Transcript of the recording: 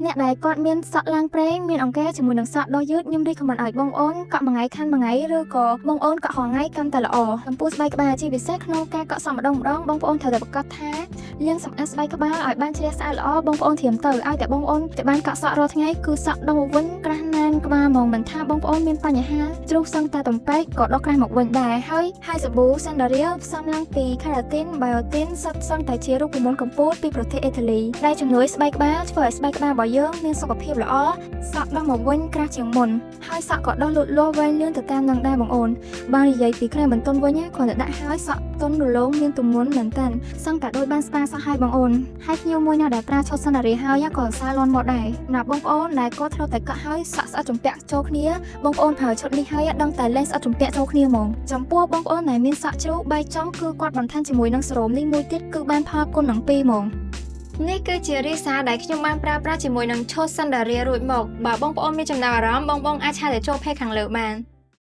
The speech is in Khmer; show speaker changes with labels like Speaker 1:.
Speaker 1: អ្នកដែលគាត់មានសក់ឡើងប្រេងមានអង្គែជាមួយនឹងសក់ដ៏យឺតខ្ញុំរីកខមមិនឲ្យបងអូនកក់មួយថ្ងៃខាន់មួយថ្ងៃឬក៏បងអូនកក់រាល់ថ្ងៃកាន់តែល្អចំពោះស្បែកក្បាលជាពិសេសក្នុងការកក់សក់ម្ដងបងប្អូនត្រូវតែប្រកាសថាលាងសម្អាតស្បែកក្បាលឲ្យបានជ្រះស្អាតល្អបងប្អូនត្រៀមទៅឲ្យតែបងអូនតែបានកក់សក់រាល់ថ្ងៃគឺសក់ដុះមកវិញក្រាស់ណានក្បាលហ្មងមិនថាបងប្អូនមានបញ្ហាជ្រុះសឹងតែទំពេកក៏ដុះក្រាស់មកវិញដែរហើយសាប៊ូ Sandaria ផ្សំឡើងពី Keratin Biotin សុទ្ធសឹងតែជារូបមន្តកម្ពុជាពីប្រទេសអ៊ីតាលីដែលជំនួយស្បែកក្បាលធ្វើឲ្យស្បែកក្បាលរបស់យើងមានសុខភាពល្អសក់ដុះមកវិញក្រាស់ជាងមុនហើយសក់ក៏ដុះលូតលាស់វែងលឿនទៅតាមនឹងដែរបងអូនបើនិយាយពីក្រែមបន្ទន់វិញគ្រាន់តែដាក់ហើយសក់ទន់រលោងមានទម្ងន់មែនតើសឹងតែដូចបានស្ប៉ាសោះហើយបងអូនហើយខ្ញុំមួយណាដែលប្រើឈុត Sandaria ហើយក៏សារលាន់មកដែរសម្រាប់បងប្អូនដែលគាត់ត្រូវតែកក់ហើយសក់ស្អិតជំពាក់ចូលគ្នាបងប្អូនប្រើឈុតនេះហើយដឹងតែលេងស្អិតជំពាក់ចូលគ្នាហ្មងចំពោះបងប្អូនដែលមានសក់ជ្រុះបែកចុងគឺគាត់បន្ថែមជាមួយនឹងសេរ៉ូមនេះមួយទៀតគឺបានផលគុណនឹង2ហ្មងនេះគឺជារីសាដែលខ្ញុំបានប្រើប្រាស់ជាមួយនឹងឈុត Sandaria រួចមកបើបងប្អូនមានចំណាប់អារម្មណ៍បងអាចឆាតចូលផេកខាងលើបាន